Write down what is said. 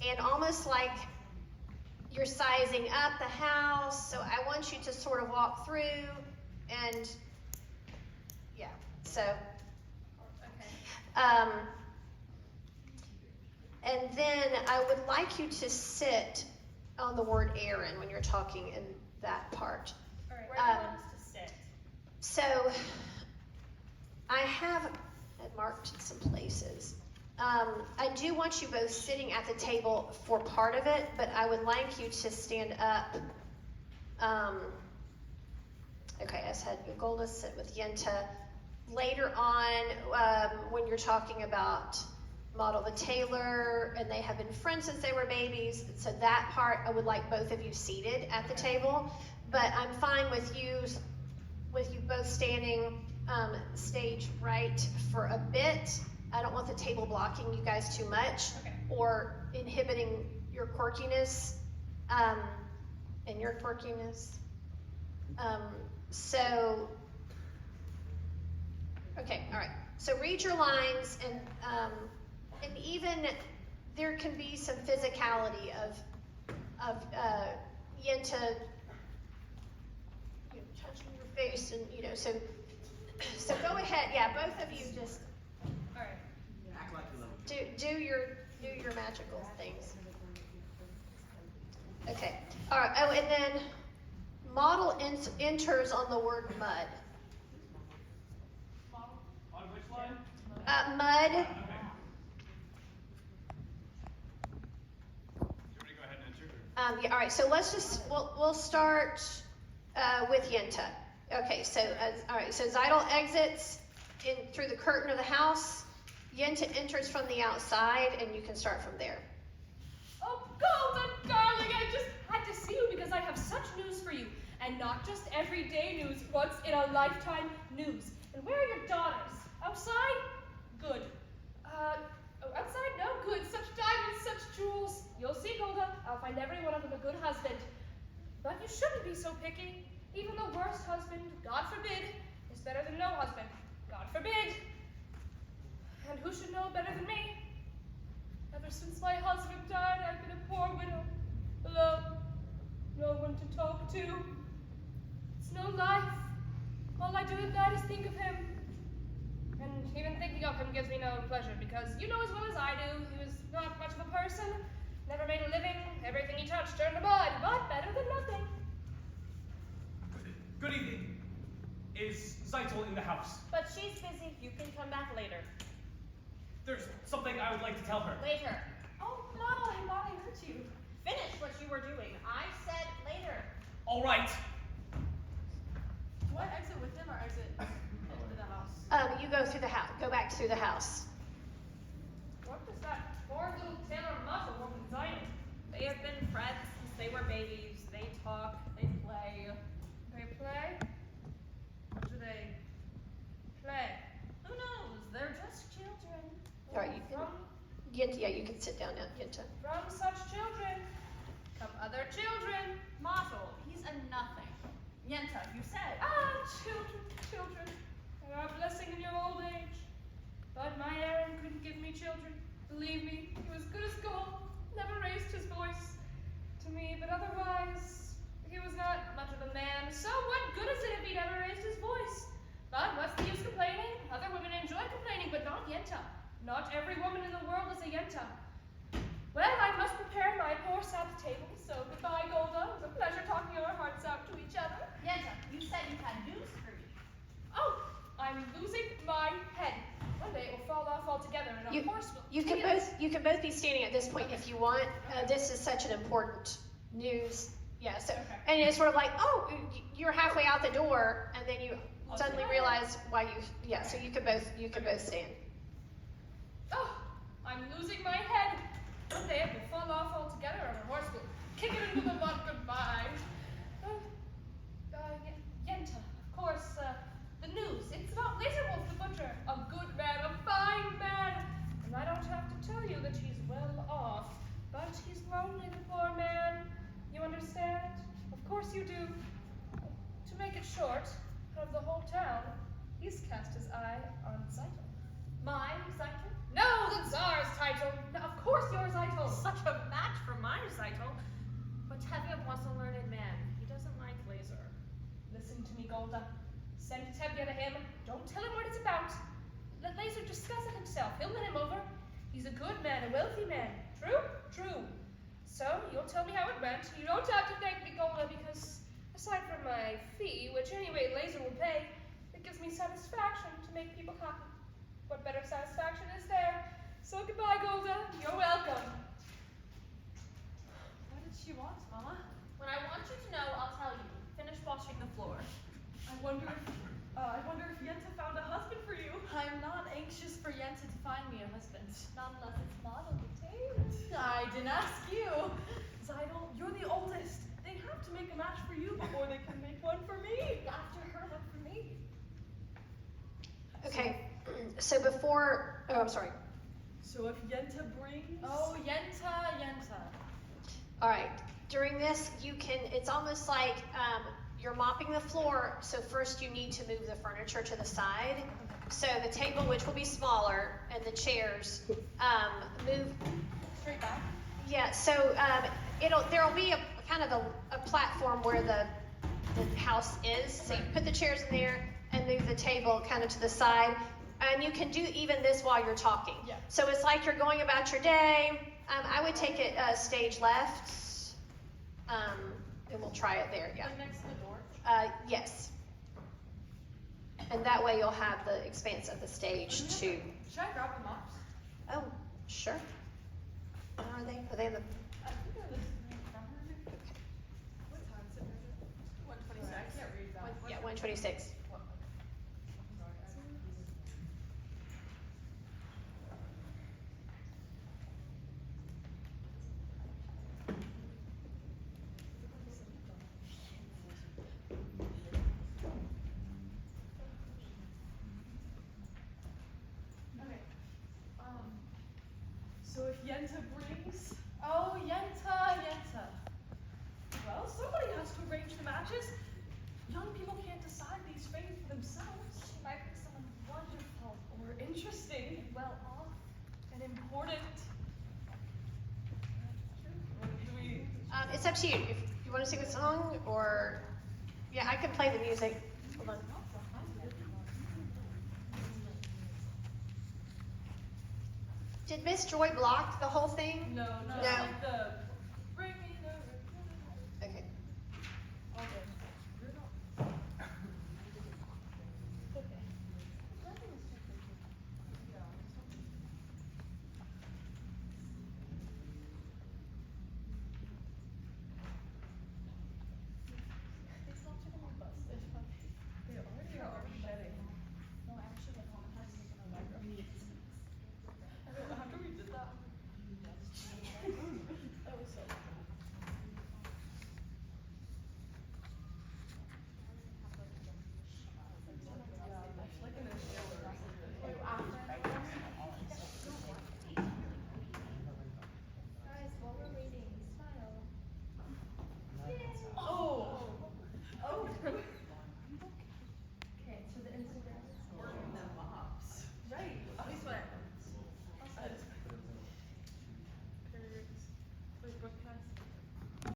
and almost like you're sizing up the house. So I want you to sort of walk through and, yeah, so. Okay. And then I would like you to sit on the word Aaron when you're talking in that part. All right, where do you want us to sit? So I have marked some places. I do want you both sitting at the table for part of it, but I would like you to stand up. Okay, I said Golda sit with Yenta. Later on, when you're talking about Model the Tailor, and they have been friends since they were babies, so that part I would like both of you seated at the table. But I'm fine with you both standing stage right for a bit. I don't want the table blocking you guys too much, or inhibiting your quirkiness, and your quirkiness. So, okay, all right. So read your lines, and even there can be some physicality of Yenta, touching your face, and so go ahead. Yeah, both of you just. All right. Act like you love it. Do your magical things. Okay. All right. Oh, and then Model enters on the word mud. On which line? Mud. Okay. Should we go ahead and enter? Yeah. All right. So we'll start with Yenta. Okay. So all right. So Zeidel exits in through the curtain of the house. Yenta enters from the outside, and you can start from there. Oh, Golden darling, I just had to see you because I have such news for you. And not just everyday news, once in a lifetime news. And where are your daughters? Outside? Good. Outside? No, good. Such diamonds, such jewels. You'll see, Golda. I'll find every one of them a good husband. But you shouldn't be so picky. Even the worst husband, God forbid, is better than no husband. God forbid. And who should know better than me? Ever since my husband died, I've been a poor widow, alone, no one to talk to. It's no life. All I do at night is think of him. And even thinking of him gives me no pleasure, because you know as well as I do, he was not much of a person, never made a living, everything he touched turned to mud, but better than nothing. Good evening. Is Zeitel in the house? But she's busy. You can come back later. There's something I would like to tell her. Later. Oh, no, I thought I heard you. Finish what you were doing. I said later. All right. Do I exit with him or exit into the house? You go through the house. Go back through the house. What does that poor little tailor muscle woman design? They have been friends since they were babies. They talk. They play. They play? What do they play? Who knows? They're just children. All right. You can sit down now, Yenta. From such children come other children. Mottle, he's a nothing. Yenta, you said. Ah, children. They are a blessing in your old age. But my Aaron couldn't give me children. Believe me, he was good as gold. Never raised his voice to me, but otherwise, he was not much of a man. So what good is it if he never raised his voice? But what's the use complaining? Other women enjoy complaining, but not Yenta. Not every woman in the world is a Yenta. Well, I must prepare my poor sap table, so goodbye, Golda. It was a pleasure talking our hearts out to each other. Yenta, you said you had news for me. Oh, I'm losing my head. One day it will fall off altogether, and a horse will You can both be standing at this point if you want. This is such an important news. Yeah. So and it's sort of like, oh, you're halfway out the door, and then you suddenly realize why you. Yeah. So you could both stand. Oh, I'm losing my head. One day it will fall off altogether, and a horse will kick it into the mud goodbye. Yenta, of course, the news. It's about Laserwolf the Butcher. A good man, a fine man. And I don't have to tell you that he's well off. But he's lonely, the poor man. You understand? Of course you do. To make it short, out of the whole town, he's cast his eye on Zeitel. My Zeitel? No, the Tsar's title. No, of course yours, I told. Such a listen to me, Golda. Send Tevye to him. Don't tell him what it's about. Let Laser discuss it himself. He'll win him over. He's a good man, a wealthy man. True? True. So, you'll tell me how it went. You don't have to thank me, Golda, because aside from my fee, which anyway Laser will pay, it gives me satisfaction to make people happy. What better satisfaction is there? So goodbye, Golda. You're welcome. What did she want, Mama? When I want you to know, I'll tell you. Finish washing the floor. I wonder if Yenta found a husband for you. I'm not anxious for Yenta to find me a husband. Not unless it's model the tailor. I didn't ask you. Zidal, you're the oldest. They have to make a match for you before they can make one for me. After her, one for me. Okay, so before, oh, I'm sorry. So if Yenta brings... Oh, Yenta. All right, during this, it's almost like you're mopping the floor, so first you need to move the furniture to the side. So the table, which will be smaller, and the chairs, move. Straight back. Yeah, so there'll be a kind of a platform where the house is. So you put the chairs in there and move the table kind of to the side. And you can do even this while you're talking. Yeah. So it's like you're going about your day. I would take it stage left. And we'll try it there, yeah. Like next to the door. Yes. And that way you'll have the expanse of the stage too. Should I grab the mops? Oh, sure. Are they? Are they the? I think they're listening from her. What time is it? 126. I can't read that. Yeah, 126. Okay. So if Yenta brings... Oh, Yenta. Well, somebody has to arrange the matches. Young people can't decide these fates for themselves. She might be someone wonderful. Or interesting. Well off. And important. Do we? It's up to you. If you want to sing a song, or yeah, I can play the music. Hold on. Did Miss Joy block the whole thing? No, just No. like the